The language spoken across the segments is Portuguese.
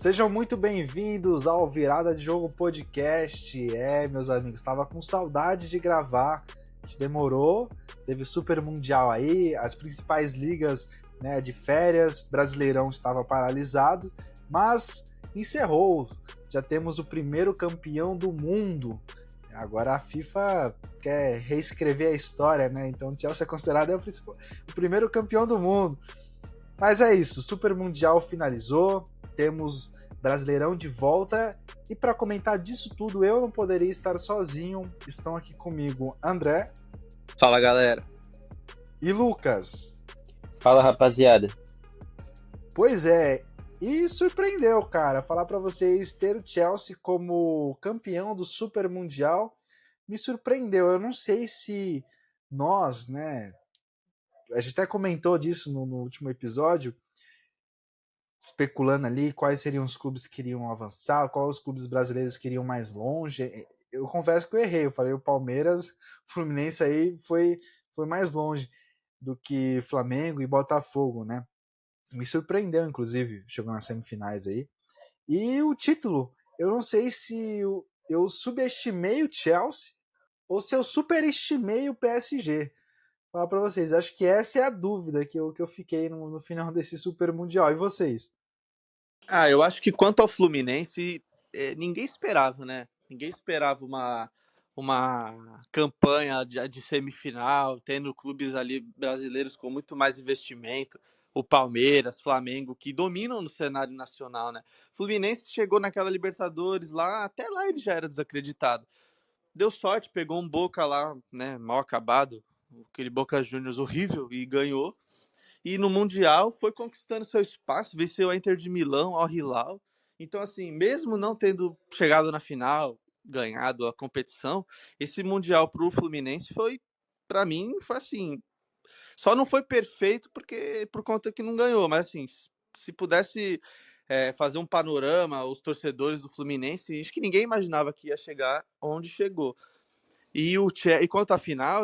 Sejam muito bem-vindos ao Virada de Jogo Podcast. Meus amigos, estava com saudade de gravar. A gente demorou, teve o Super Mundial aí, as principais ligas, né, de férias, Brasileirão estava paralisado, mas encerrou. Já temos o primeiro campeão do mundo. Agora a FIFA quer reescrever a história, né? Então o Chelsea é considerado o primeiro campeão do mundo. Mas é isso, o Super Mundial finalizou, temos Brasileirão de volta, e para comentar disso tudo eu não poderia estar sozinho. Estão aqui comigo André. Fala, galera. E Lucas. Fala, rapaziada. Pois é, e surpreendeu, cara, falar para vocês ter o Chelsea como campeão do Super Mundial, me surpreendeu. Eu não sei se nós, né, a gente até comentou disso no último episódio, especulando ali quais seriam os clubes que iriam avançar, quais os clubes brasileiros que iriam mais longe. Eu confesso que eu errei, eu falei o Palmeiras, o Fluminense aí foi mais longe do que Flamengo e Botafogo, né? Me surpreendeu, inclusive, chegou nas semifinais aí. E o título, eu não sei se eu subestimei o Chelsea ou se eu superestimei o PSG. Falar para vocês, acho que essa é a dúvida que eu fiquei no final desse Super Mundial. E vocês? Eu acho que quanto ao Fluminense, ninguém esperava, né? Ninguém esperava uma campanha de semifinal, tendo clubes ali brasileiros com muito mais investimento, o Palmeiras, Flamengo, que dominam no cenário nacional, né? Fluminense chegou naquela Libertadores lá, até lá ele já era desacreditado. Deu sorte, pegou um Boca lá, né, mal acabado, aquele Boca Juniors horrível, e ganhou. E no Mundial foi conquistando seu espaço, venceu a Inter de Milão, ao Hilal. Então, assim, mesmo não tendo chegado na final, ganhado a competição, esse Mundial para o Fluminense foi, para mim, foi assim, só não foi perfeito por conta que não ganhou, mas assim, se pudesse fazer um panorama, os torcedores do Fluminense, acho que ninguém imaginava que ia chegar onde chegou. E quanto à final,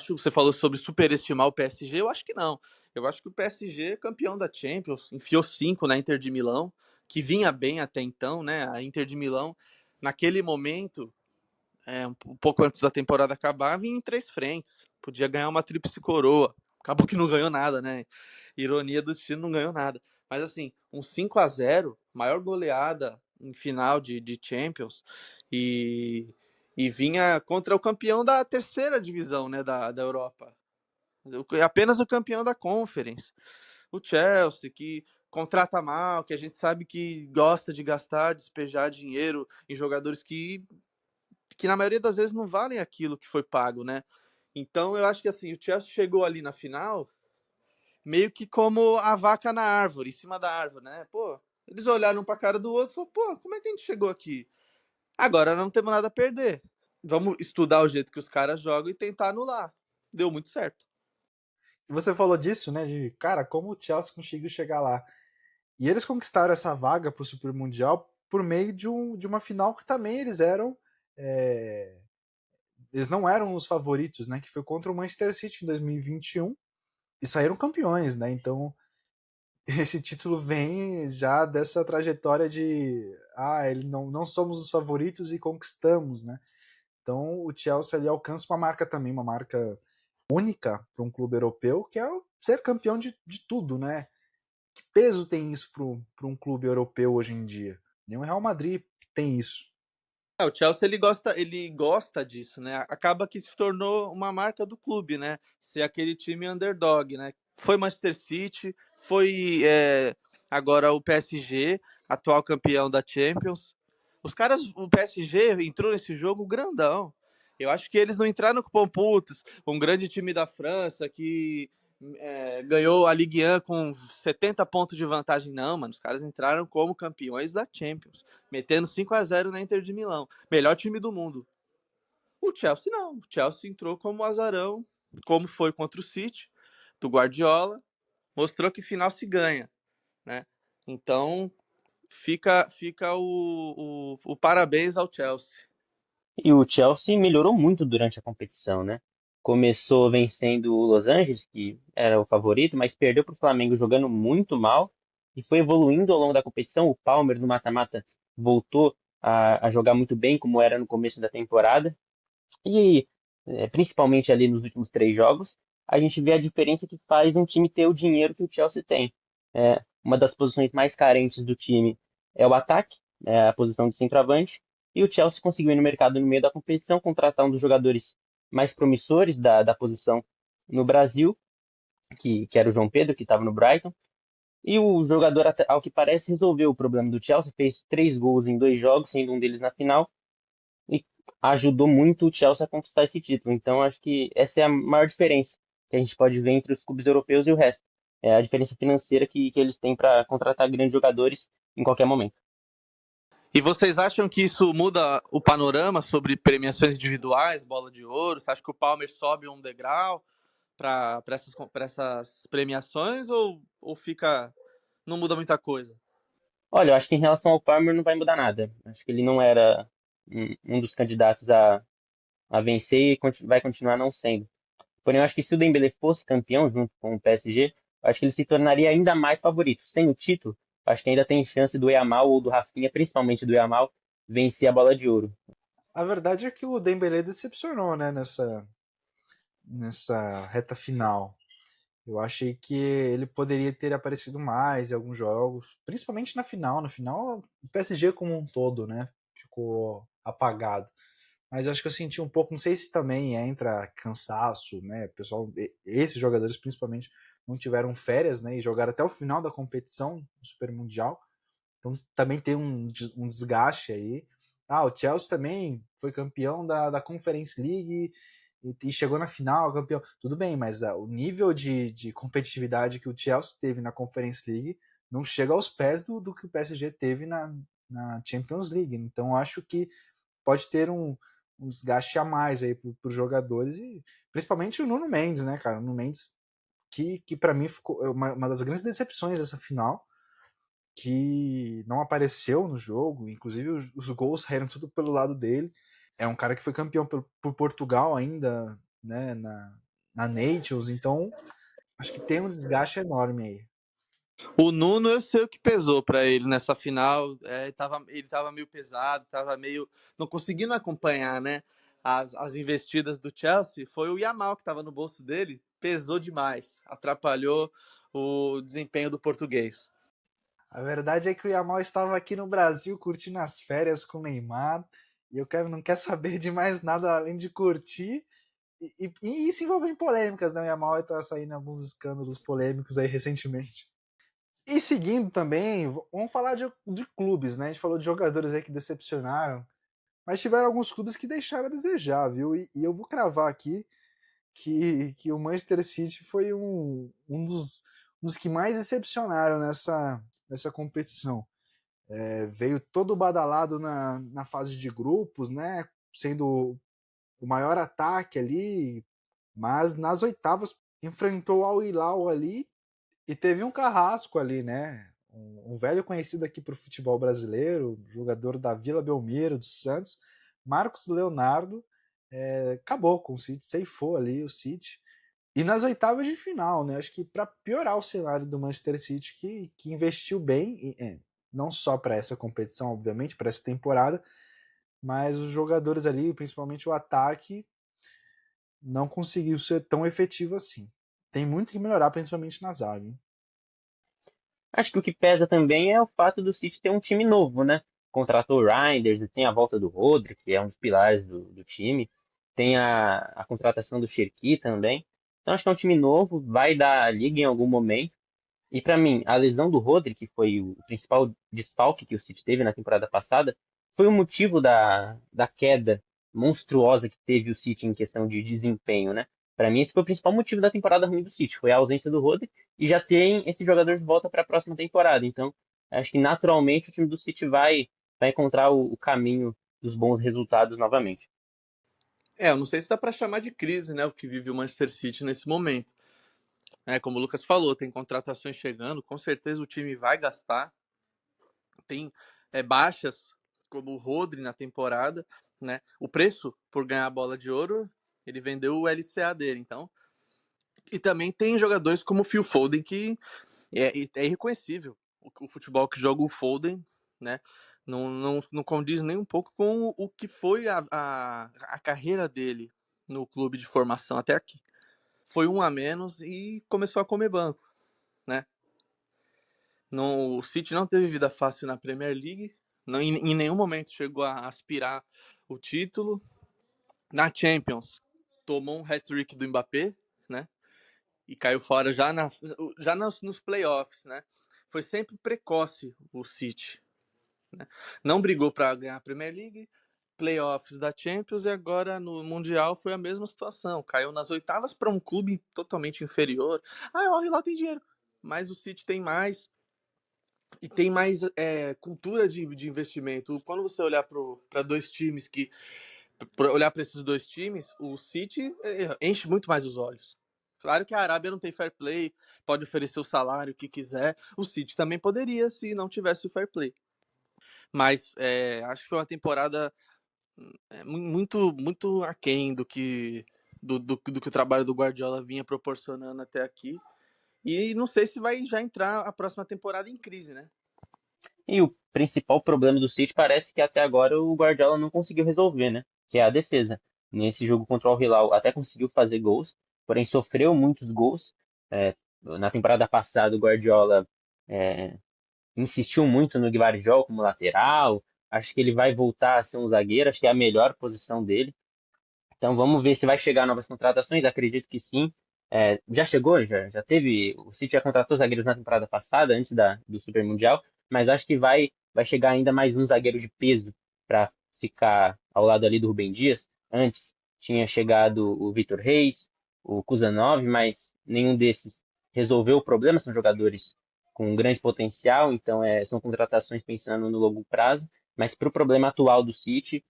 você falou sobre superestimar o PSG, eu acho que não. Eu acho que o PSG é campeão da Champions, enfiou 5 na Inter de Milão, que vinha bem até então, né? A Inter de Milão, naquele momento, um pouco antes da temporada acabar, vinha em 3 frentes. Podia ganhar uma tríplice coroa. Acabou que não ganhou nada, né? Ironia do destino, não ganhou nada. Mas assim, um 5-0, maior goleada em final de Champions, e vinha contra o campeão da terceira divisão, né, da Europa. Apenas o campeão da Conference. O Chelsea, que contrata mal, que a gente sabe que gosta de gastar, despejar dinheiro em jogadores que na maioria das vezes não valem aquilo que foi pago, né? Então eu acho que assim, o Chelsea chegou ali na final meio que como a vaca na árvore, em cima da árvore, né? Pô, eles olharam um pra cara do outro e falaram, pô, como é que a gente chegou aqui? Agora não temos nada a perder. Vamos estudar o jeito que os caras jogam e tentar anular. Deu muito certo. Você falou disso, né? De, cara, como o Chelsea conseguiu chegar lá. E eles conquistaram essa vaga para o Super Mundial por meio de uma final que também eles eram. Eles não eram os favoritos, né? Que foi contra o Manchester City em 2021 e saíram campeões, né? Então esse título vem já dessa trajetória de ele não somos os favoritos e conquistamos, né? Então o Chelsea ali alcança uma marca também, uma marca única para um clube europeu, que é ser campeão de tudo, né? Que peso tem isso para um clube europeu hoje em dia? Nem o Real Madrid tem isso. O Chelsea ele gosta disso, né? Acaba que se tornou uma marca do clube, né? Ser aquele time underdog, né? Foi Manchester City, foi agora o PSG, atual campeão da Champions. O PSG entrou nesse jogo grandão. Eu acho que eles não entraram com putz, um grande time da França que ganhou a Ligue 1 com 70 pontos de vantagem. Não, mano, os caras entraram como campeões da Champions, metendo 5-0 na Inter de Milão. Melhor time do mundo. O Chelsea não. O Chelsea entrou como azarão, como foi contra o City, do Guardiola. Mostrou que final se ganha, né? Então, fica o parabéns ao Chelsea. E o Chelsea melhorou muito durante a competição, né? Começou vencendo o Los Angeles, que era o favorito, mas perdeu para o Flamengo jogando muito mal. e foi evoluindo ao longo da competição. O Palmer no mata-mata voltou a jogar muito bem, como era no começo da temporada. E principalmente ali nos últimos 3 jogos, a gente vê a diferença que faz um time ter o dinheiro que o Chelsea tem. Uma das posições mais carentes do time é o ataque, a posição de centroavante, e o Chelsea conseguiu ir no mercado no meio da competição, contratar um dos jogadores mais promissores da posição no Brasil, que era o João Pedro, que estava no Brighton. E o jogador, ao que parece, resolveu o problema do Chelsea, fez 3 gols em 2 jogos, sendo um deles na final, e ajudou muito o Chelsea a conquistar esse título. Então, acho que essa é a maior diferença que a gente pode ver entre os clubes europeus e o resto. É a diferença financeira que eles têm para contratar grandes jogadores em qualquer momento. E vocês acham que isso muda o panorama sobre premiações individuais, bola de ouro? Você acha que o Palmer sobe um degrau para essas premiações ou fica. Não muda muita coisa? Olha, eu acho que em relação ao Palmer não vai mudar nada. Acho que ele não era um dos candidatos a vencer e vai continuar não sendo. Porém, eu acho que se o Dembélé fosse campeão junto com o PSG, eu acho que ele se tornaria ainda mais favorito. Sem o título, acho que ainda tem chance do Yamal ou do Rafinha, principalmente do Yamal, vencer a bola de ouro. A verdade é que o Dembélé decepcionou, né, nessa reta final. Eu achei que ele poderia ter aparecido mais em alguns jogos, principalmente na final. Na final, o PSG como um todo, né, ficou apagado. Mas eu acho que eu senti um pouco, não sei se também entra cansaço, né? Pessoal, esses jogadores principalmente não tiveram férias, né? E jogaram até o final da competição do Super Mundial. Então também tem um desgaste aí. Ah, o Chelsea também foi campeão da Conference League e chegou na final, campeão. Tudo bem, mas o nível de competitividade que o Chelsea teve na Conference League não chega aos pés do que o PSG teve na Champions League. Então acho que pode ter um desgaste a mais aí para os jogadores e principalmente o Nuno Mendes, né, cara? O Nuno Mendes que para mim ficou uma das grandes decepções dessa final, que não apareceu no jogo, inclusive os gols saíram tudo pelo lado dele. É um cara que foi campeão por Portugal ainda, né, na Nations, então acho que tem um desgaste enorme aí. O Nuno, eu sei o que pesou para ele nessa final. Ele tava meio pesado, tava meio. Não conseguindo acompanhar, né? As investidas do Chelsea. Foi o Yamal que tava no bolso dele. Pesou demais. Atrapalhou o desempenho do português. A verdade é que o Yamal estava aqui no Brasil curtindo as férias com o Neymar e não quer saber de mais nada além de curtir e se envolver em polêmicas, né? O Yamal está saindo alguns escândalos polêmicos aí recentemente. E seguindo também, vamos falar de clubes, né? A gente falou de jogadores aí que decepcionaram, mas tiveram alguns clubes que deixaram a desejar, viu? E eu vou cravar aqui que o Manchester City foi um dos que mais decepcionaram nessa competição. Veio todo badalado na fase de grupos, né? Sendo o maior ataque ali, mas nas oitavas enfrentou o Al Hilal ali e teve um carrasco ali, né? Um velho conhecido aqui para o futebol brasileiro, jogador da Vila Belmiro, do Santos, Marcos Leonardo, acabou com o City, ceifou ali o City. E nas oitavas de final, né? Acho que para piorar o cenário do Manchester City, que investiu bem, não só para essa competição, obviamente, para essa temporada, mas os jogadores ali, principalmente o ataque, não conseguiu ser tão efetivo assim. Tem muito que melhorar, principalmente na zaga. Hein? Acho que o que pesa também é o fato do City ter um time novo, né? Contratou o Reinders, tem a volta do Rodri, que é um dos pilares do time. Tem a contratação do Cherki também. Então acho que é um time novo, vai dar a liga em algum momento. E para mim, a lesão do Rodri, que foi o principal desfalque que o City teve na temporada passada, foi o motivo da queda monstruosa que teve o City em questão de desempenho, né? Para mim, esse foi o principal motivo da temporada ruim do City, foi a ausência do Rodri e já tem esses jogadores de volta para a próxima temporada. Então, acho que naturalmente o time do City vai encontrar o caminho dos bons resultados novamente. Eu não sei se dá para chamar de crise, né? O que vive o Manchester City nesse momento. Como o Lucas falou, tem contratações chegando, com certeza o time vai gastar. Tem baixas, como o Rodri na temporada, né? O preço por ganhar a bola de ouro, ele vendeu o LCA dele, então. E também tem jogadores como o Phil Foden que é irreconhecível. o futebol que joga o Foden, né? Não condiz nem um pouco com o que foi a carreira dele no clube de formação até aqui. Foi um a menos e começou a comer banco, né? Não, o City não teve vida fácil na Premier League, não, em nenhum momento chegou a aspirar o título. Na Champions, tomou um hat-trick do Mbappé, né? E caiu fora já nos playoffs, né? Foi sempre precoce o City, né? Não brigou para ganhar a Premier League, playoffs da Champions e agora no Mundial foi a mesma situação. Caiu nas oitavas para um clube totalmente inferior. Ah, o Hilal tem dinheiro, mas o City tem mais e tem mais cultura de investimento. Quando você olhar para dois times que olhar para esses dois times, o City enche muito mais os olhos. Claro que a Arábia não tem fair play, pode oferecer o salário que quiser. O City também poderia se não tivesse o fair play. Mas acho que foi uma temporada muito aquém do que o trabalho do Guardiola vinha proporcionando até aqui. E não sei se vai já entrar a próxima temporada em crise, né? E o principal problema do City parece que até agora o Guardiola não conseguiu resolver, né? Que é a defesa. Nesse jogo contra o Hilal até conseguiu fazer gols, porém sofreu muitos gols. Na temporada passada o Guardiola é, insistiu muito no Gvardiol como lateral. Acho que ele vai voltar a ser um zagueiro, acho que é a melhor posição dele. Então vamos ver se vai chegar novas contratações. Acredito que sim. Já chegou, já teve. O City já contratou zagueiros na temporada passada, antes do Super Mundial, mas acho que vai chegar ainda mais um zagueiro de peso para ficar ao lado ali do Rubem Dias. Antes tinha chegado o Vitor Reis, o Kuzanov, mas nenhum desses resolveu o problema. São jogadores com grande potencial, então são contratações pensando no longo prazo. Mas para o problema atual do City,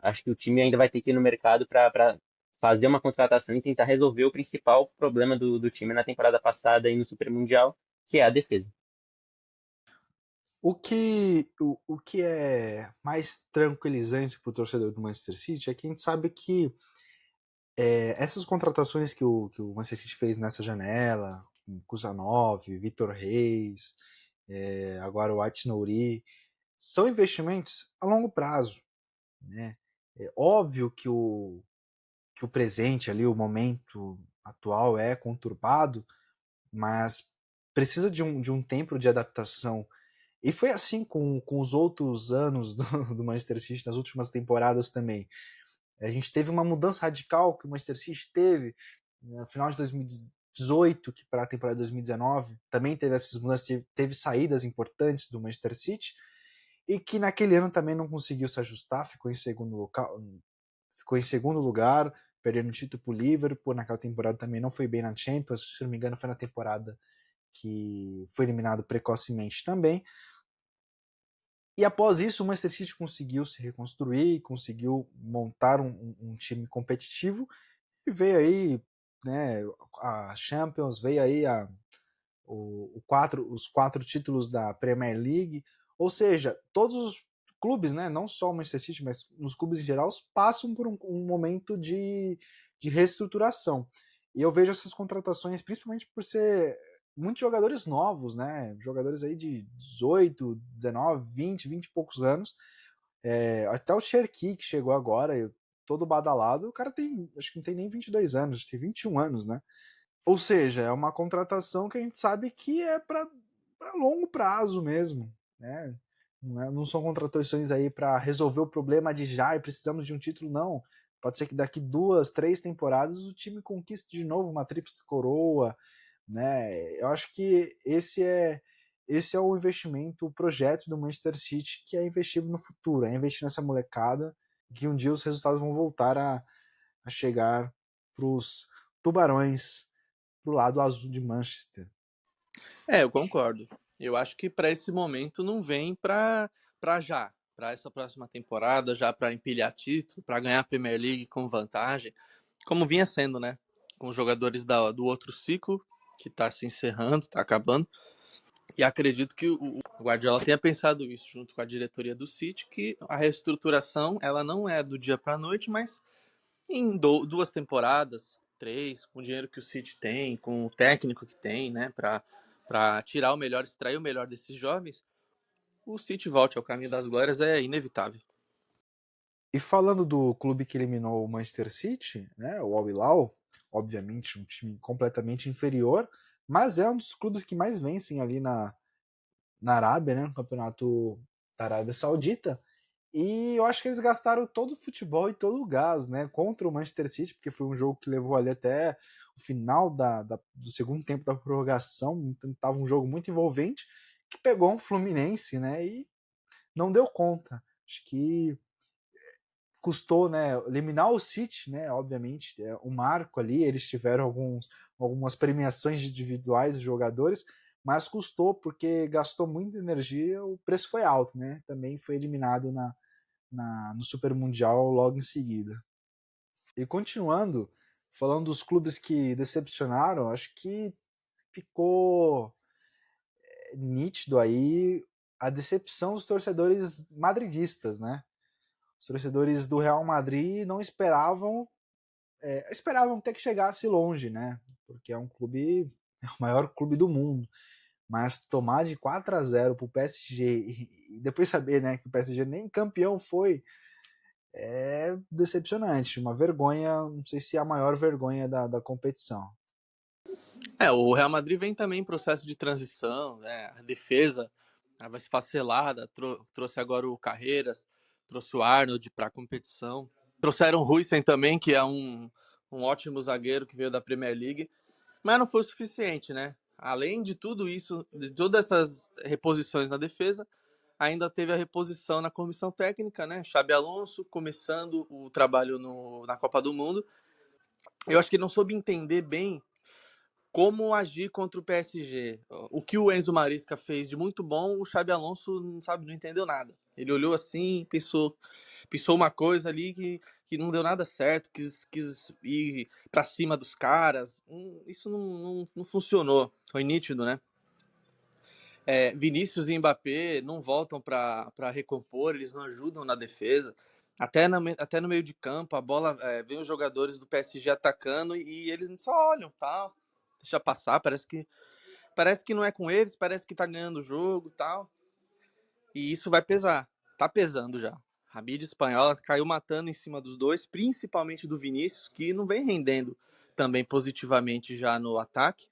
acho que o time ainda vai ter que ir no mercado para fazer uma contratação e tentar resolver o principal problema do time na temporada passada e no Super Mundial, que é a defesa. O que é mais tranquilizante para o torcedor do Manchester City é que a gente sabe que essas contratações que o Manchester City fez nessa janela, Kuzanov, Vitor Reis, agora o Ait-Nouri, são investimentos a longo prazo, né? É óbvio que o presente ali, o momento atual é conturbado, mas precisa de um tempo de adaptação. E foi assim com os outros anos do Manchester City, nas últimas temporadas também. A gente teve uma mudança radical que o Manchester City teve no final de 2018, que para a temporada de 2019 também teve essas mudanças, teve saídas importantes do Manchester City, e que naquele ano também não conseguiu se ajustar, ficou em segundo lugar, perdendo o título para o Liverpool. Naquela temporada também não foi bem na Champions, se não me engano foi na temporada que foi eliminado precocemente também. E após isso, o Manchester City conseguiu se reconstruir, conseguiu montar um time competitivo e veio aí, né, a Champions, veio aí os 4 títulos da Premier League. Ou seja, todos os clubes, né, não só o Manchester City, mas nos clubes em geral, passam por um momento de reestruturação. E eu vejo essas contratações, principalmente por ser muitos jogadores novos, né? Jogadores aí de 18, 19, 20 e poucos anos. Até o Cherki, que chegou agora, todo badalado, o cara tem, acho que não tem nem 22 anos, tem 21 anos, né? Ou seja, é uma contratação que a gente sabe que é para longo prazo mesmo, né? Não são contratações aí para resolver o problema de já e precisamos de um título, não. Pode ser que daqui 2, 3 temporadas o time conquiste de novo uma tríplice coroa, né? Eu acho que esse é o investimento, o projeto do Manchester City, que é investir no futuro, é investir nessa molecada, que um dia os resultados vão voltar a chegar para os tubarões, pro lado azul de Manchester. Eu concordo. Eu acho que para esse momento não vem para já, para essa próxima temporada, já para empilhar título, para ganhar a Premier League com vantagem, como vinha sendo, né? Com os jogadores do outro ciclo, que está se encerrando, está acabando. E acredito que o Guardiola tenha pensado isso junto com a diretoria do City, que a reestruturação ela não é do dia para a noite, mas em 2 temporadas, 3, com o dinheiro que o City tem, com o técnico que tem, né, para para tirar o melhor, extrair o melhor desses jovens, o City volte ao caminho das glórias é inevitável. E falando do clube que eliminou o Manchester City, né, o Al Hilal, obviamente um time completamente inferior, mas é um dos clubes que mais vencem ali na Arábia, né, no campeonato da Arábia Saudita. E eu acho que eles gastaram todo o futebol e todo o gás, né, contra o Manchester City, porque foi um jogo que levou ali até o final do segundo tempo da prorrogação, então estava um jogo muito envolvente, que pegou um Fluminense, né, e não deu conta. Acho que custou, né, eliminar o City, né, obviamente, é um marco ali, eles tiveram algumas premiações individuais dos jogadores, mas custou porque gastou muita energia, o preço foi alto, né, também foi eliminado no Super Mundial logo em seguida. E continuando, falando dos clubes que decepcionaram, acho que ficou nítido aí a decepção dos torcedores madridistas, né? Os torcedores do Real Madrid não esperavam até que chegasse longe, né? Porque é um clube, é o maior clube do mundo. Mas tomar de 4-0 pro PSG e depois saber, né, que o PSG nem campeão foi, é decepcionante. Uma vergonha, não sei se é a maior vergonha da competição. O Real Madrid vem também em processo de transição, né? A defesa vai esfacelada, trouxe agora o Carreiras, trouxe o Arnold para a competição. Trouxeram o Huijsen também, que é um ótimo zagueiro que veio da Premier League, mas não foi o suficiente, né? Além de tudo isso, de todas essas reposições na defesa, ainda teve a reposição na comissão técnica, né? Xabi Alonso começando o trabalho na Copa do Mundo. Eu acho que ele não soube entender bem como agir contra o PSG. O que o Enzo Maresca fez de muito bom, o Xabi Alonso não entendeu nada. Ele olhou assim, pensou uma coisa ali que não deu nada certo, quis ir para cima dos caras. Isso não funcionou. Foi nítido, né? Vinícius e Mbappé não voltam para recompor, eles não ajudam na defesa. Até no meio de campo, a bola vem os jogadores do PSG atacando e eles só olham, tal, deixa passar, parece que não é com eles, parece que tá ganhando o jogo, tal. E isso vai pesar. Tá pesando já. A mídia espanhola caiu matando em cima dos dois, principalmente do Vinícius, que não vem rendendo também positivamente já no ataque.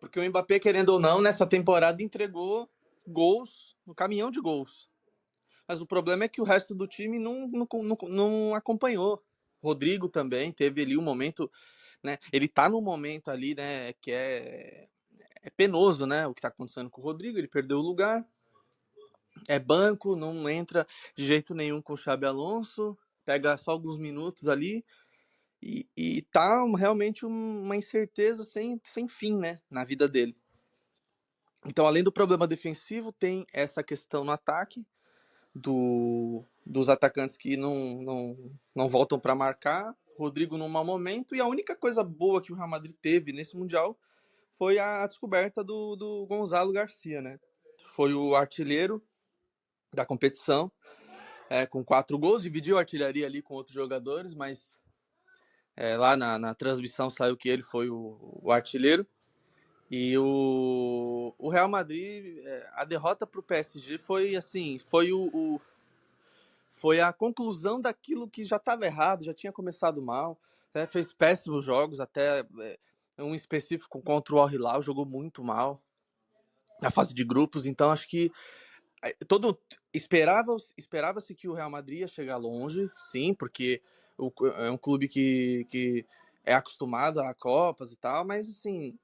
Porque o Mbappé, querendo ou não, nessa temporada entregou gols, no caminhão de gols. Mas o problema é que o resto do time não acompanhou. Rodrigo também teve ali um momento, né? Ele tá num momento ali, né, que é penoso, né? O que tá acontecendo com o Rodrigo, ele perdeu o lugar, é banco, não entra de jeito nenhum com o Xabi Alonso, pega só alguns minutos ali e tá realmente uma incerteza sem fim, né, na vida dele. Então, além do problema defensivo, tem essa questão no ataque, dos atacantes que não voltam para marcar, Rodrigo num mau momento, e a única coisa boa que o Real Madrid teve nesse Mundial foi a descoberta do Gonzalo Garcia, né? Foi o artilheiro da competição, com 4 gols, dividiu a artilharia ali com outros jogadores, mas lá na transmissão saiu que ele foi o artilheiro. E o Real Madrid, a derrota para o PSG foi assim, foi a conclusão daquilo que já estava errado, já tinha começado mal, né? Fez péssimos jogos, até um específico contra o Al Hilal, jogou muito mal na fase de grupos, então acho que todo esperava-se que o Real Madrid ia chegar longe, sim, porque é um clube que é acostumado a Copas e tal, mas assim,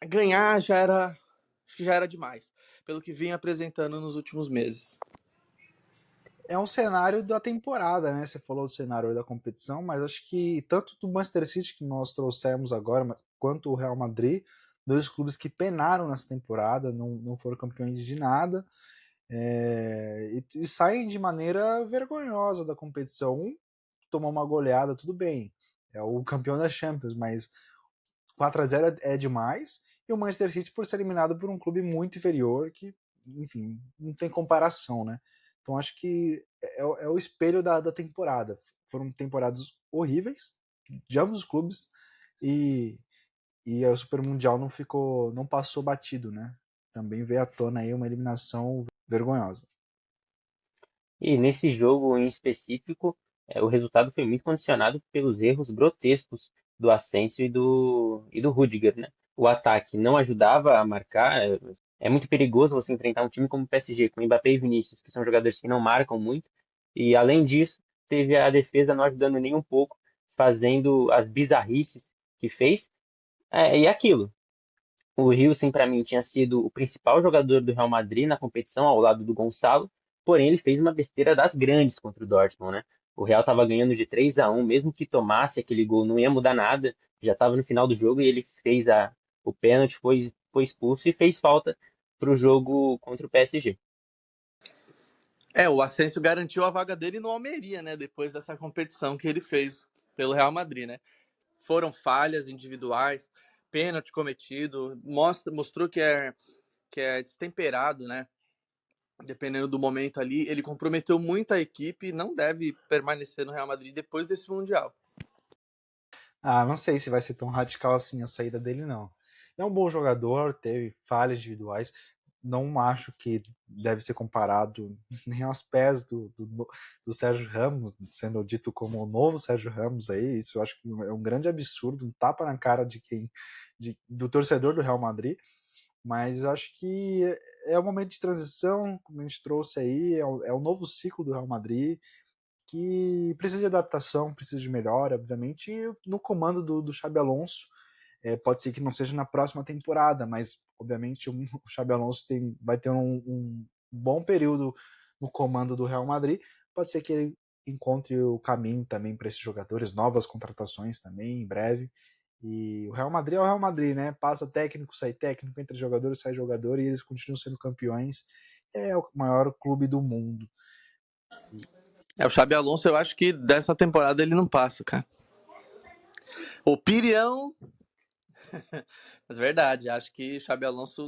ganhar acho que já era demais, pelo que vinha apresentando nos últimos meses. É um cenário da temporada, né? Você falou do cenário da competição, mas acho que tanto do Manchester City que nós trouxemos agora, quanto o Real Madrid, dois clubes que penaram nessa temporada, não foram campeões de nada, e saem de maneira vergonhosa da competição. Um tomou uma goleada, tudo bem, é o campeão da Champions, mas 4-0 é demais, e o Manchester City por ser eliminado por um clube muito inferior, que, enfim, não tem comparação, né? Então acho que é o espelho da temporada. Foram temporadas horríveis de ambos os clubes, e e o Super Mundial não passou batido, né? Também veio à tona aí uma eliminação vergonhosa. E nesse jogo em específico, o resultado foi muito condicionado pelos erros grotescos do Asensio e do Rudiger, né? O ataque não ajudava a marcar. É muito perigoso você enfrentar um time como o PSG, com Mbappé e Vinícius, que são jogadores que não marcam muito. E além disso, teve a defesa não ajudando nem um pouco, fazendo as bizarrices que fez. E aquilo. O Wilson, para mim, tinha sido o principal jogador do Real Madrid na competição, ao lado do Gonçalo, porém ele fez uma besteira das grandes contra o Dortmund, né? O Real estava ganhando de 3-1, mesmo que tomasse aquele gol, não ia mudar nada, já estava no final do jogo e ele fez o pênalti, foi expulso e fez falta para o jogo contra o PSG. O Asensio garantiu a vaga dele no Almeria, né? Depois dessa competição que ele fez pelo Real Madrid, né? Foram falhas individuais, pênalti cometido, mostrou que é destemperado, né? Dependendo do momento ali, ele comprometeu muito a equipe e não deve permanecer no Real Madrid depois desse Mundial. Não sei se vai ser tão radical assim a saída dele, não. É um bom jogador, teve falhas individuais. Não acho que deve ser comparado nem aos pés do Sérgio Ramos, sendo dito como o novo Sérgio Ramos aí. Isso eu acho que é um grande absurdo, um tapa na cara do torcedor do Real Madrid. Mas acho que é o momento de transição, como a gente trouxe aí, é o novo ciclo do Real Madrid, que precisa de adaptação, precisa de melhora, obviamente, e no comando do Xabi Alonso. Pode ser que não seja na próxima temporada, mas obviamente o Xabi Alonso vai ter um bom período no comando do Real Madrid. Pode ser que ele encontre o caminho também para esses jogadores, novas contratações também em breve. E o Real Madrid é o Real Madrid, né? Passa técnico, sai técnico, entra jogador, sai jogador, e eles continuam sendo campeões. É o maior clube do mundo. O Xabi Alonso, eu acho que dessa temporada ele não passa, cara. Opinião. Mas verdade, acho que o Xabi Alonso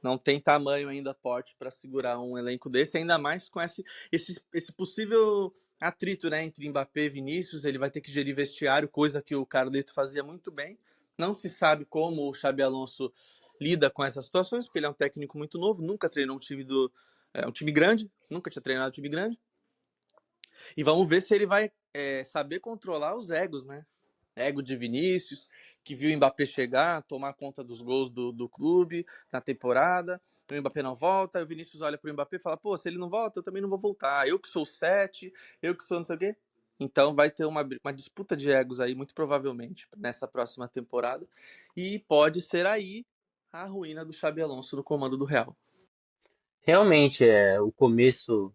não tem tamanho ainda forte para segurar um elenco desse, ainda mais com esse possível atrito, né, entre Mbappé e Vinícius. Ele vai ter que gerir vestiário, coisa que o Carleto fazia muito bem. Não se sabe como o Xabi Alonso lida com essas situações, porque ele é um técnico muito novo, nunca treinou um time grande, nunca tinha treinado um time grande. E vamos ver se ele vai saber controlar os egos, né? Ego de Vinícius, que viu o Mbappé chegar, tomar conta dos gols do clube na temporada. O Mbappé não volta, o Vinícius olha pro Mbappé e fala: pô, se ele não volta, eu também não vou voltar. Eu que sou o 7, eu que sou não sei o quê. Então vai ter uma disputa de egos aí, muito provavelmente, nessa próxima temporada. E pode ser aí a ruína do Xabi Alonso no comando do Real. Realmente, o começo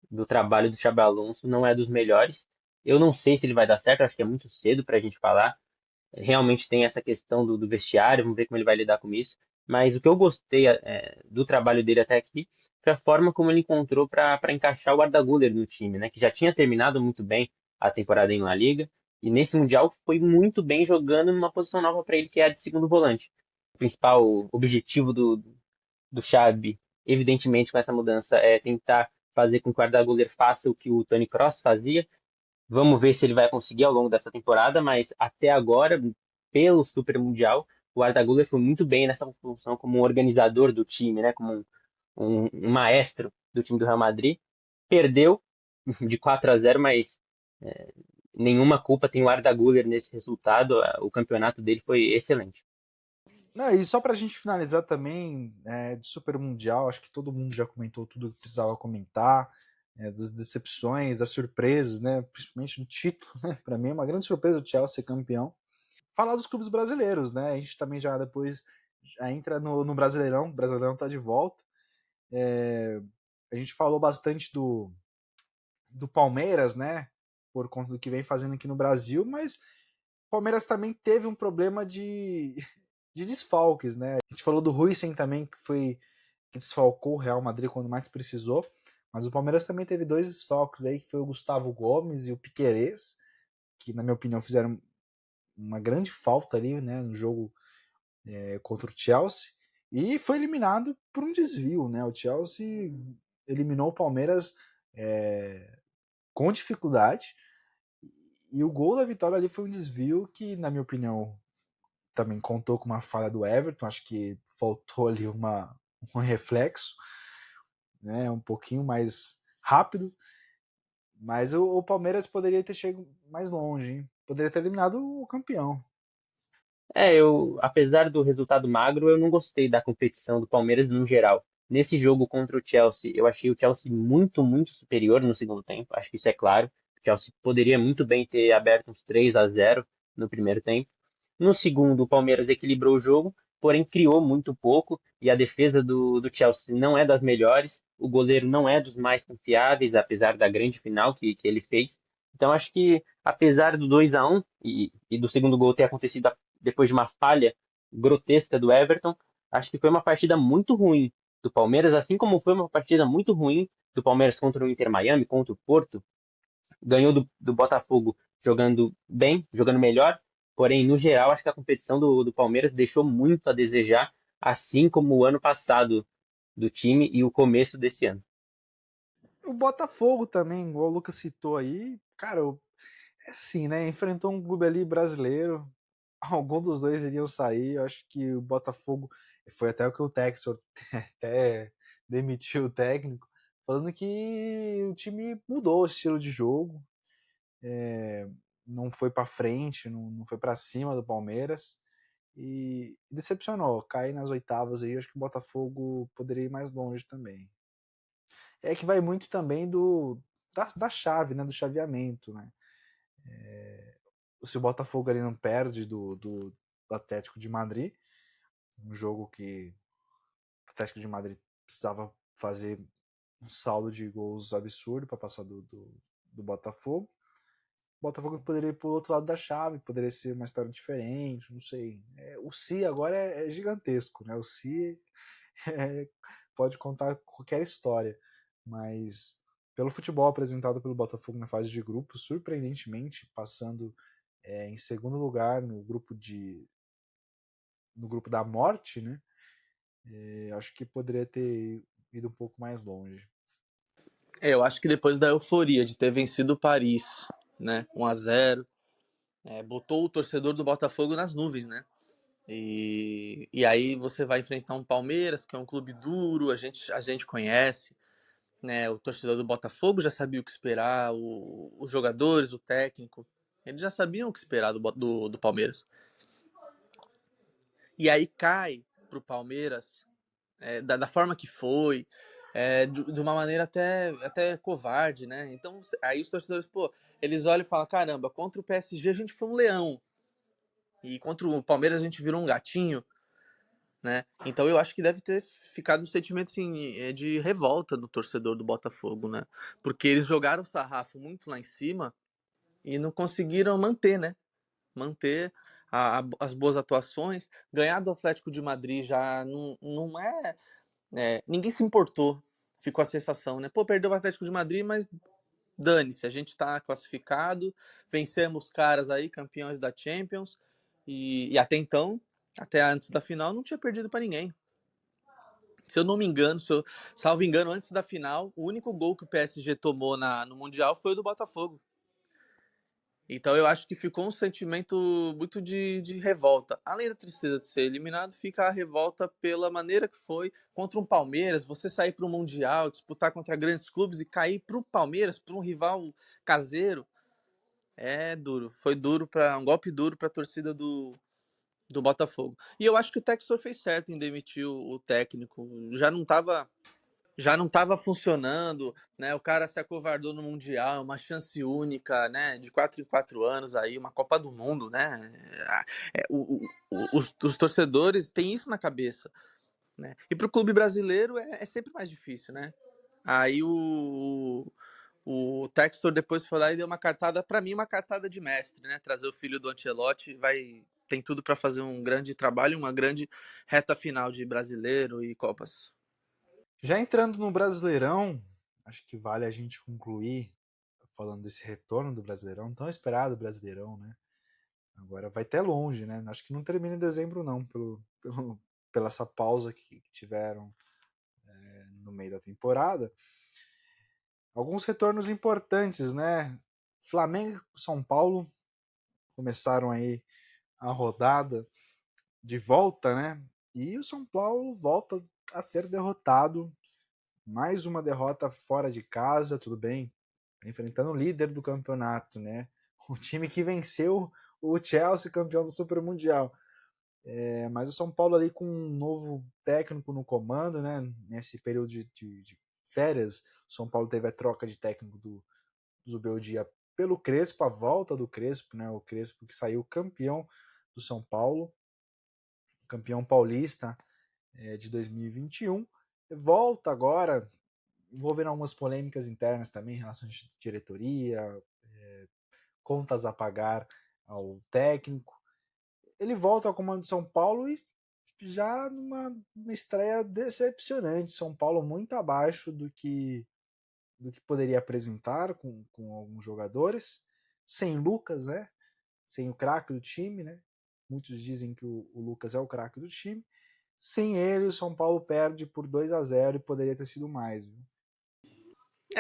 do trabalho do Xabi Alonso não é dos melhores. Eu não sei se ele vai dar certo, acho que é muito cedo para a gente falar. Realmente tem essa questão do vestiário, vamos ver como ele vai lidar com isso. Mas o que eu gostei do trabalho dele até aqui foi a forma como ele encontrou para encaixar o Arda Güler no time, né? Que já tinha terminado muito bem a temporada em La Liga e nesse Mundial foi muito bem jogando numa posição nova para ele, que é a de segundo volante. O principal objetivo do Xabi, evidentemente, com essa mudança, é tentar fazer com que o Arda Güler faça o que o Toni Kroos fazia. Vamos ver se ele vai conseguir ao longo dessa temporada, mas até agora, pelo Super Mundial, o Arda Güler foi muito bem nessa função como um organizador do time, né? Como um maestro do time do Real Madrid. Perdeu de 4-0, mas nenhuma culpa tem o Arda Güler nesse resultado. O campeonato dele foi excelente. E só pra gente finalizar também, de Super Mundial, acho que todo mundo já comentou tudo que precisava comentar, das decepções, das surpresas, né? Principalmente no título, né? Pra mim é uma grande surpresa o Chelsea ser campeão. Falar dos clubes brasileiros, né? A gente também já depois já entra no Brasileirão, o Brasileirão tá de volta. A gente falou bastante do Palmeiras, né? Por conta do que vem fazendo aqui no Brasil, mas o Palmeiras também teve um problema de desfalques, né? A gente falou do Huijsen também, que desfalcou o Real Madrid quando mais precisou, mas o Palmeiras também teve dois desfalques aí, que foi o Gustavo Gomes e o Piquerez, que na minha opinião fizeram uma grande falta ali, né, no jogo contra o Chelsea, e foi eliminado por um desvio, né? O Chelsea eliminou o Palmeiras com dificuldade, e o gol da vitória ali foi um desvio que, na minha opinião, também contou com uma falha do Everton, acho que faltou ali um reflexo, né, um pouquinho mais rápido, mas o Palmeiras poderia ter chegado mais longe, hein? Poderia ter eliminado o campeão. Apesar do resultado magro, eu não gostei da competição do Palmeiras no geral. Nesse jogo contra o Chelsea, eu achei o Chelsea muito, muito superior no segundo tempo. Acho que isso é claro. O Chelsea poderia muito bem ter aberto uns 3-0 no primeiro tempo. No segundo, o Palmeiras equilibrou o jogo, porém criou muito pouco e a defesa do Chelsea não é das melhores. O goleiro não é dos mais confiáveis, apesar da grande final que ele fez. Então, acho que, apesar do 2-1 e do segundo gol ter acontecido depois de uma falha grotesca do Everton, acho que foi uma partida muito ruim do Palmeiras, assim como foi uma partida muito ruim do Palmeiras contra o Inter Miami, contra o Porto. Ganhou do Botafogo jogando bem, jogando melhor, porém, no geral, acho que a competição do Palmeiras deixou muito a desejar, assim como o ano passado do time e o começo desse ano. O Botafogo também, igual o Lucas citou aí, cara, é assim, né? Enfrentou um clube ali brasileiro, algum dos dois iriam sair. Eu acho que o Botafogo foi até o que o Textor até demitiu o técnico, falando que o time mudou o estilo de jogo, não foi para frente, não foi para cima do Palmeiras e decepcionou. Cair nas oitavas aí, acho que o Botafogo poderia ir mais longe também. É que vai muito também da chave, né? Do chaveamento, né? Se o Botafogo ali não perde do Atlético de Madrid, um jogo que o Atlético de Madrid precisava fazer um saldo de gols absurdo para passar do Botafogo. O Botafogo poderia ir para o outro lado da chave, poderia ser uma história diferente, não sei. O Si agora é gigantesco, né? O Si pode contar qualquer história, mas pelo futebol apresentado pelo Botafogo na fase de grupos, surpreendentemente passando em segundo lugar no grupo da morte, né? Acho que poderia ter ido um pouco mais longe. Eu acho que depois da euforia de ter vencido o Paris, né, 1-0, botou o torcedor do Botafogo nas nuvens, né? E aí você vai enfrentar um Palmeiras, que é um clube duro, a gente conhece, né? O torcedor do Botafogo já sabia o que esperar, os jogadores, o técnico, eles já sabiam o que esperar do Palmeiras. E aí cai pro Palmeiras da forma que foi, de uma maneira até covarde, né? Então aí os torcedores, pô, eles olham e falam, caramba, contra o PSG a gente foi um leão, e contra o Palmeiras a gente virou um gatinho, né? Então eu acho que deve ter ficado um sentimento assim, de revolta do torcedor do Botafogo, né? Porque eles jogaram o sarrafo muito lá em cima e não conseguiram manter, né? Manter as boas atuações. Ganhar do Atlético de Madrid já não ninguém se importou. Ficou a sensação, né? Pô, perdeu o Atlético de Madrid, mas dane-se, a gente tá classificado, vencemos caras aí, campeões da Champions, e até então, até antes da final, não tinha perdido para ninguém. Se eu não me engano, salvo engano, antes da final, o único gol que o PSG tomou no Mundial foi o do Botafogo. Então eu acho que ficou um sentimento muito de revolta. Além da tristeza de ser eliminado, fica a revolta pela maneira que foi contra um Palmeiras, você sair para o Mundial, disputar contra grandes clubes e cair para o Palmeiras, para um rival caseiro, é duro. Foi duro um golpe duro para a torcida do Botafogo. E eu acho que o Textor fez certo em demitir o técnico. Já não estava funcionando, né? O cara se acovardou no Mundial, uma chance única, né? De 4 em 4 anos aí, uma Copa do Mundo, né? Os torcedores têm isso na cabeça, né? E para o clube brasileiro é sempre mais difícil, né? Aí o Textor depois foi lá e deu uma cartada, para mim, uma cartada de mestre, né? Trazer o filho do Ancelotti tem tudo para fazer um grande trabalho, uma grande reta final de brasileiro e Copas. Já entrando no Brasileirão, acho que vale a gente concluir falando desse retorno do Brasileirão, tão esperado Brasileirão, né? Agora vai até longe, né? Acho que não termina em dezembro, não, pela essa pausa que tiveram no meio da temporada. Alguns retornos importantes, né? Flamengo e São Paulo começaram aí a rodada de volta, né? E o São Paulo volta a ser derrotado. Mais uma derrota fora de casa, tudo bem. Enfrentando o líder do campeonato, né? O time que venceu o Chelsea, campeão do Super Mundial. Mas o São Paulo ali com um novo técnico no comando, né? Nesse período de férias, o São Paulo teve a troca de técnico do Zubeldia pelo Crespo, a volta do Crespo, né? O Crespo que saiu campeão do São Paulo, campeão paulista de 2021. Volta agora, envolvendo algumas polêmicas internas também, relações de diretoria, contas a pagar ao técnico. Ele volta ao comando de São Paulo e já numa estreia decepcionante. São Paulo muito abaixo do que poderia apresentar com alguns jogadores. Sem Lucas, né? Sem o craque do time, né? Muitos dizem que o Lucas é o craque do time. Sem ele, o São Paulo perde por 2-0 e poderia ter sido mais. Viu?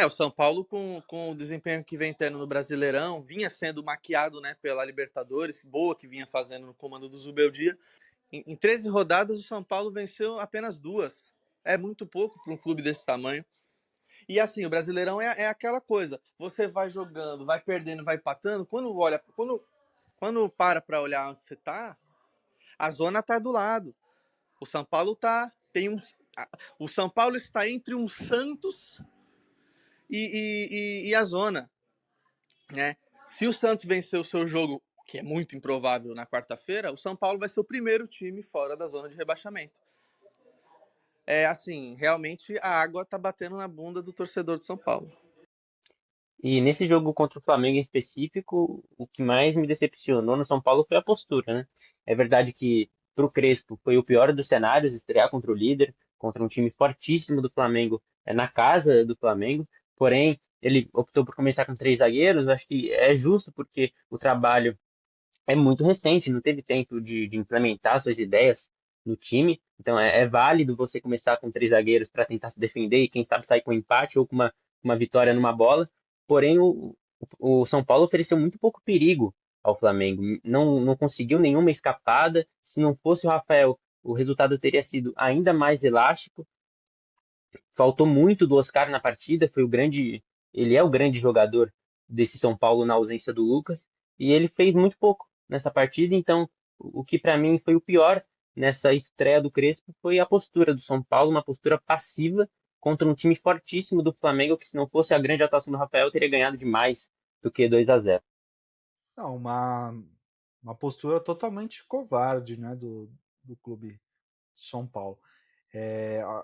O São Paulo, com o desempenho que vem tendo no Brasileirão, vinha sendo maquiado, né, pela Libertadores, boa que vinha fazendo no comando do Zubeldia. Em 13 rodadas, o São Paulo venceu apenas 2. É muito pouco para um clube desse tamanho. E assim, o Brasileirão é aquela coisa. Você vai jogando, vai perdendo, vai empatando. Quando para olhar onde você tá, a zona tá do lado. O São Paulo o São Paulo está entre um Santos e a zona, né? Se o Santos vencer o seu jogo, que é muito improvável na quarta-feira, o São Paulo vai ser o primeiro time fora da zona de rebaixamento. Assim, realmente a água tá batendo na bunda do torcedor de São Paulo. E nesse jogo contra o Flamengo em específico, o que mais me decepcionou no São Paulo foi a postura, né? É verdade que para o Crespo foi o pior dos cenários estrear contra o líder, contra um time fortíssimo do Flamengo, na casa do Flamengo. Porém, ele optou por começar com 3 zagueiros. Acho que é justo porque o trabalho é muito recente, não teve tempo de implementar suas ideias no time. Então é válido você começar com 3 zagueiros para tentar se defender e quem sabe sair com um empate ou com uma vitória numa bola. Porém, o São Paulo ofereceu muito pouco perigo ao Flamengo. Não conseguiu nenhuma escapada. Se não fosse o Rafael, o resultado teria sido ainda mais elástico. Faltou muito do Oscar na partida, ele é o grande jogador desse São Paulo na ausência do Lucas, e ele fez muito pouco nessa partida, então o que para mim foi o pior nessa estreia do Crespo foi a postura do São Paulo, uma postura passiva contra um time fortíssimo do Flamengo, que se não fosse a grande atuação do Rafael, teria ganhado de mais do que 2-0. Não, uma postura totalmente covarde, né, do clube de São Paulo.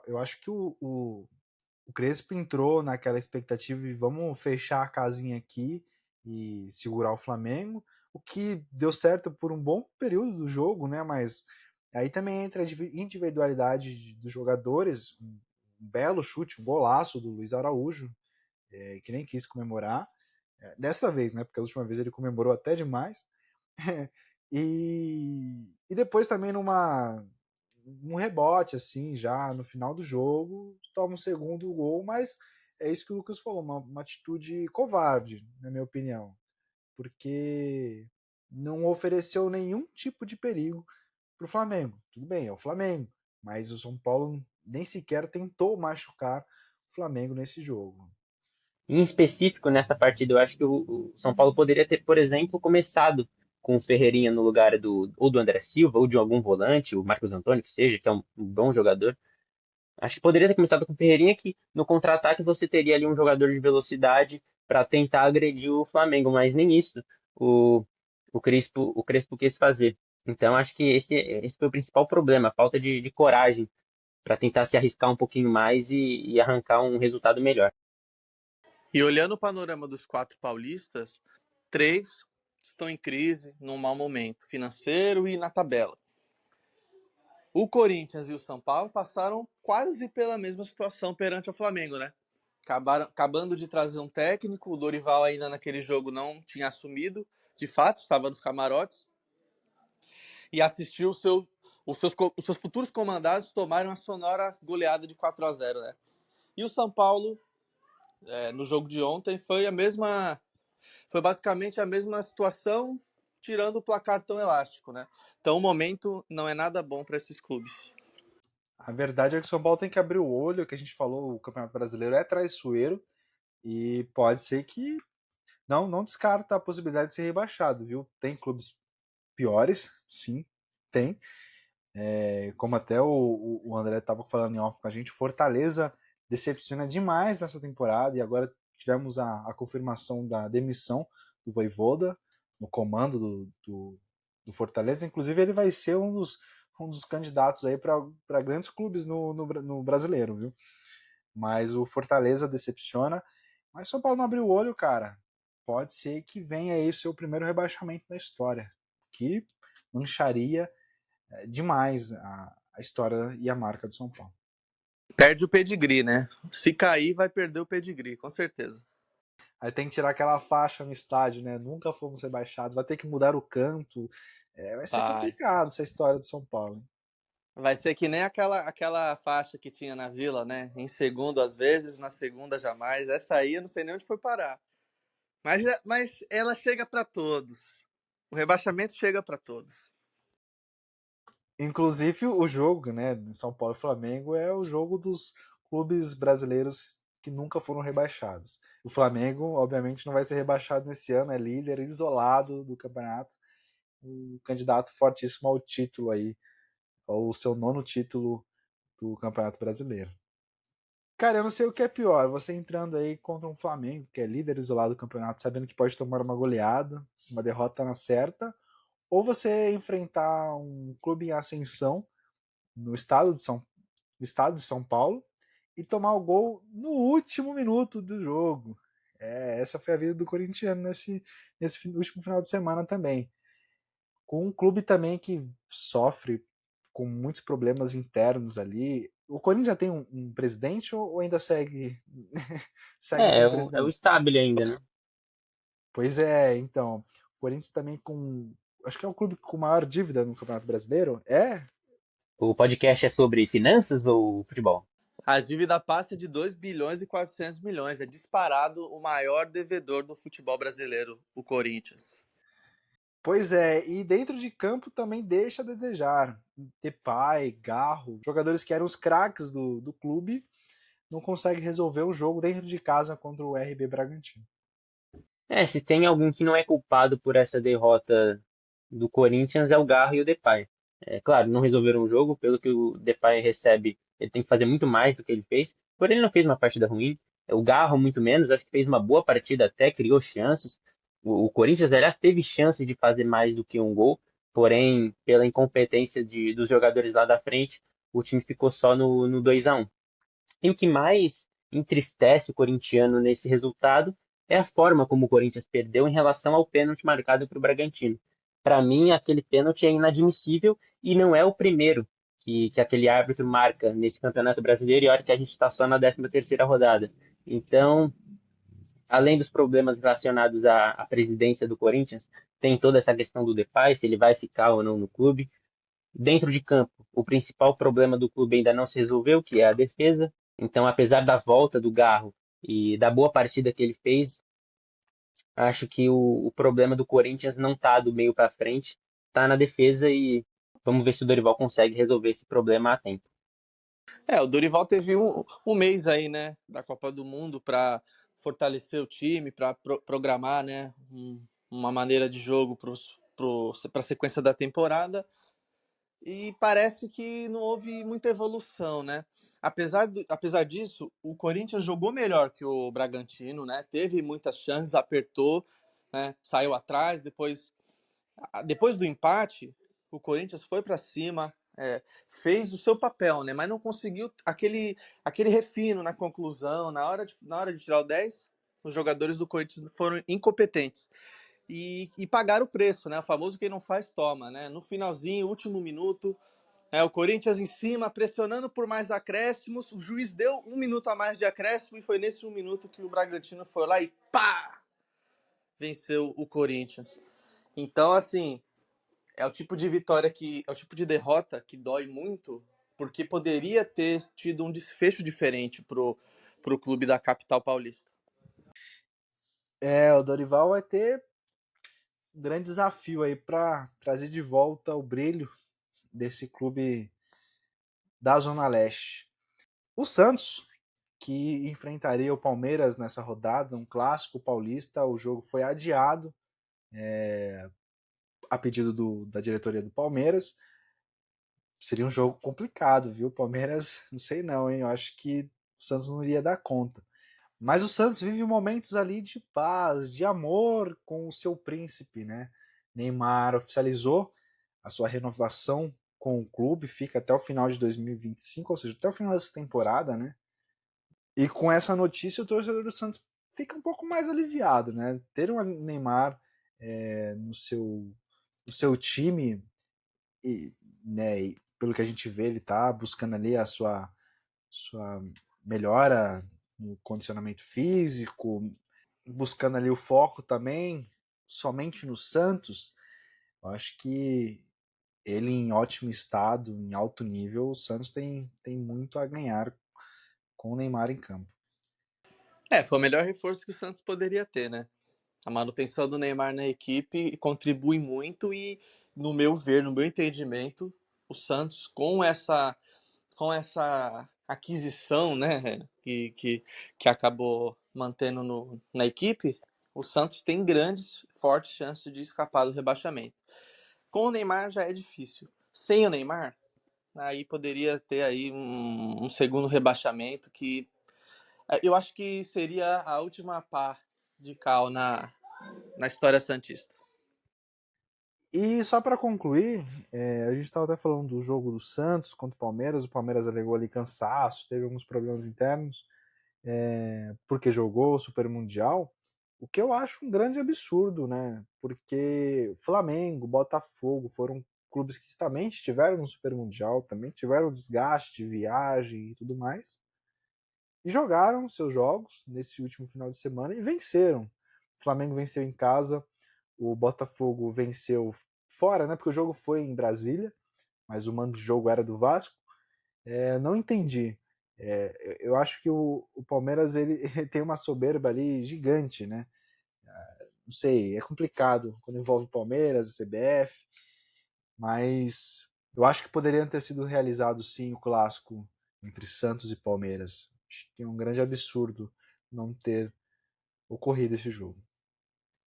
Eu acho que o Crespo entrou naquela expectativa de vamos fechar a casinha aqui e segurar o Flamengo, o que deu certo por um bom período do jogo, né? Mas aí também entra a individualidade dos jogadores, um belo chute, um golaço do Luiz Araújo, que nem quis comemorar. Dessa vez, né? Porque a última vez ele comemorou até demais. E depois também um rebote, assim, já no final do jogo, toma um segundo gol, mas é isso que o Lucas falou, uma atitude covarde, na minha opinião, porque não ofereceu nenhum tipo de perigo para o Flamengo. Tudo bem, é o Flamengo, mas o São Paulo nem sequer tentou machucar o Flamengo nesse jogo. Em específico, nessa partida, eu acho que o São Paulo poderia ter, por exemplo, começado com o Ferreirinha no lugar ou do André Silva, ou de algum volante, o Marcos Antônio, que seja, que é um bom jogador. Acho que poderia ter começado com o Ferreirinha, que no contra-ataque você teria ali um jogador de velocidade para tentar agredir o Flamengo, mas nem isso o, o Crespo quis fazer. Então, acho que esse foi o principal problema, a falta de coragem para tentar se arriscar um pouquinho mais e arrancar um resultado melhor. E olhando o panorama dos 4 paulistas, 3 estão em crise, num mau momento financeiro e na tabela. O Corinthians e o São Paulo passaram quase pela mesma situação perante o Flamengo, né? Acabando de trazer um técnico, o Dorival ainda naquele jogo não tinha assumido, de fato, estava nos camarotes, e assistiu os seus futuros comandados tomarem uma sonora goleada de 4-0, né? E o São Paulo, no jogo de ontem, foi basicamente a mesma situação tirando o placar tão elástico, né? Então o momento não é nada bom para esses clubes. A verdade é que o São Paulo tem que abrir o olho, que a gente falou, o Campeonato Brasileiro é traiçoeiro e pode ser que não descarta a possibilidade de ser rebaixado, viu? Tem clubes piores, sim, tem. Como até o André estava falando em off com a gente, Fortaleza decepciona demais nessa temporada e agora tivemos a confirmação da demissão do Vojvoda no comando do Fortaleza. Inclusive, ele vai ser um dos candidatos aí para grandes clubes no brasileiro, viu? Mas o Fortaleza decepciona. Mas só para não abrir o olho, cara, pode ser que venha aí o seu primeiro rebaixamento da história, que mancharia demais a história e a marca do São Paulo. Perde o pedigree, né? Se cair, vai perder o pedigree, com certeza. Aí tem que tirar aquela faixa no estádio, né? Nunca fomos rebaixados, vai ter que mudar o canto. Vai ser complicado essa história do São Paulo. Hein? Vai ser que nem aquela faixa que tinha na Vila, né? Em segundo às vezes, na segunda jamais. Essa aí eu não sei nem onde foi parar. Mas ela chega para todos. O rebaixamento chega para todos. Inclusive o jogo, né, São Paulo e Flamengo é o jogo dos clubes brasileiros que nunca foram rebaixados. O Flamengo, obviamente, não vai ser rebaixado nesse ano, é líder isolado do campeonato, um candidato fortíssimo ao título aí, ao seu 9º título do Campeonato Brasileiro. Cara, eu não sei o que é pior, você entrando aí contra um Flamengo, que é líder isolado do campeonato, sabendo que pode tomar uma goleada, uma derrota na certa, ou você enfrentar um clube em ascensão no estado de São Paulo e tomar o gol no último minuto do jogo. Essa foi a vida do corintiano nesse último final de semana também. Com um clube também que sofre com muitos problemas internos ali. O Corinthians já tem um presidente ou ainda segue É sem é o presidente? Stabile ainda, né? Pois é, então. O Corinthians também com. Acho que é o clube com maior dívida no Campeonato Brasileiro. O podcast é sobre finanças ou futebol? A dívida passa de 2 bilhões e 400 milhões. É disparado o maior devedor do futebol brasileiro, o Corinthians. Pois é, e dentro de campo também deixa a desejar. Depay, Garro, jogadores que eram os craques do clube, não conseguem resolver o jogo dentro de casa contra o RB Bragantino. Se tem alguém que não é culpado por essa derrota do Corinthians é o Garro e o Depay. Claro, não resolveram o jogo, pelo que o Depay recebe, ele tem que fazer muito mais do que ele fez, porém ele não fez uma partida ruim. O Garro, muito menos, acho que fez uma boa partida até, criou chances. O Corinthians, aliás, teve chances de fazer mais do que um gol, porém, pela incompetência dos jogadores lá da frente, o time ficou só no 2-1. E o que mais entristece o corintiano nesse resultado é a forma como o Corinthians perdeu em relação ao pênalti marcado para o Bragantino. Para mim, aquele pênalti é inadmissível e não é o primeiro que aquele árbitro marca nesse Campeonato Brasileiro e olha que a gente está só na 13ª rodada. Então, além dos problemas relacionados à presidência do Corinthians, tem toda essa questão do Depay, se ele vai ficar ou não no clube. Dentro de campo, o principal problema do clube ainda não se resolveu, que é a defesa. Então, apesar da volta do Garro e da boa partida que ele fez, acho que o problema do Corinthians não está do meio para frente, está na defesa e vamos ver se o Dorival consegue resolver esse problema a tempo. O Dorival teve um mês aí, né, da Copa do Mundo para fortalecer o time, para programar, né, uma maneira de jogo para a sequência da temporada. E parece que não houve muita evolução, né? Apesar disso, o Corinthians jogou melhor que o Bragantino, né? Teve muitas chances, apertou, né? Saiu atrás, depois do empate, o Corinthians foi para cima, fez o seu papel, né? Mas não conseguiu aquele refino na conclusão, na hora de tirar o 10, os jogadores do Corinthians foram incompetentes. E pagaram o preço, né? O famoso quem não faz, toma, né? No finalzinho, último minuto, o Corinthians em cima, pressionando por mais acréscimos. O juiz deu 1 minuto a mais de acréscimo e foi nesse 1 minuto que o Bragantino foi lá e pá! Venceu o Corinthians. Então, assim, é o tipo de vitória é o tipo de derrota que dói muito, porque poderia ter tido um desfecho diferente pro clube da capital paulista. O Dorival vai ter um grande desafio aí para trazer de volta o brilho desse clube da Zona Leste. O Santos, que enfrentaria o Palmeiras nessa rodada, um clássico paulista, o jogo foi adiado a pedido da diretoria do Palmeiras. Seria um jogo complicado, viu? Palmeiras, não sei não, hein? Eu acho que o Santos não iria dar conta. Mas o Santos vive momentos ali de paz, de amor com o seu príncipe, né? Neymar oficializou a sua renovação com o clube, fica até o final de 2025, ou seja, até o final dessa temporada, né? E com essa notícia, o torcedor do Santos fica um pouco mais aliviado, né? Ter um Neymar no seu time, e, né, e pelo que a gente vê, ele tá buscando ali a sua melhora no condicionamento físico, buscando ali o foco também, somente no Santos. Eu acho que ele em ótimo estado, em alto nível, o Santos tem muito a ganhar com o Neymar em campo. Foi o melhor reforço que o Santos poderia ter, né? A manutenção do Neymar na equipe contribui muito e, no meu ver, no meu entendimento, o Santos, com essa aquisição, né, que acabou mantendo na equipe, o Santos tem grandes, fortes chances de escapar do rebaixamento. Com o Neymar já é difícil. Sem o Neymar, aí poderia ter aí um segundo rebaixamento que eu acho que seria a última pá de cal na história santista. E só para concluir, a gente estava até falando do jogo do Santos contra o Palmeiras alegou ali cansaço, teve alguns problemas internos, porque jogou o Super Mundial, o que eu acho um grande absurdo, né? Porque Flamengo, Botafogo foram clubes que também estiveram no Super Mundial, também tiveram desgaste de viagem e tudo mais, e jogaram seus jogos nesse último final de semana e venceram. O Flamengo venceu em casa, o Botafogo venceu fora, né? Porque o jogo foi em Brasília, mas o mando de jogo era do Vasco. Não entendi. Eu acho que o Palmeiras ele tem uma soberba ali gigante, né? Não sei, é complicado quando envolve o Palmeiras, a CBF, mas eu acho que poderia ter sido realizado sim o clássico entre Santos e Palmeiras. Acho que é um grande absurdo não ter ocorrido esse jogo.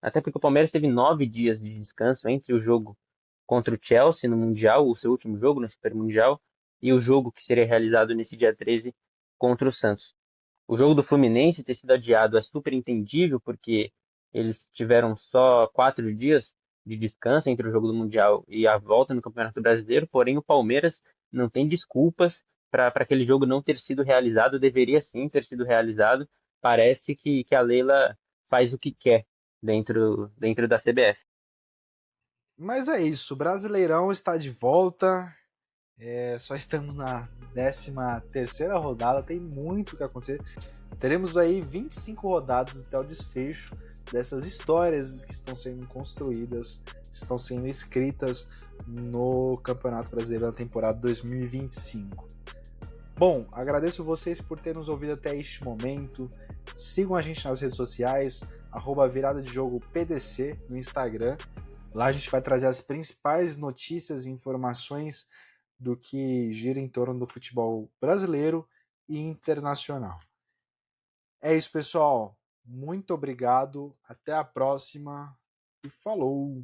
Até porque o Palmeiras teve 9 dias de descanso entre o jogo contra o Chelsea no Mundial, o seu último jogo no Super Mundial, e o jogo que seria realizado nesse dia 13 contra o Santos. O jogo do Fluminense ter sido adiado é super entendível, porque eles tiveram só 4 dias de descanso entre o jogo do Mundial e a volta no Campeonato Brasileiro, porém o Palmeiras não tem desculpas para aquele jogo não ter sido realizado, deveria sim ter sido realizado. Parece que a Leila faz o que quer dentro da CBF. Mas é isso, o Brasileirão está de volta. Só estamos na 13ª rodada, tem muito o que acontecer. Teremos aí 25 rodadas até o desfecho dessas histórias que estão sendo construídas, estão sendo escritas no Campeonato Brasileiro na temporada 2025. Bom, agradeço vocês por terem nos ouvido até este momento. Sigam a gente nas redes sociais, @virada de jogo PDC no Instagram. Lá a gente vai trazer as principais notícias e informações do que gira em torno do futebol brasileiro e internacional. É isso, pessoal. Muito obrigado. Até a próxima e falou!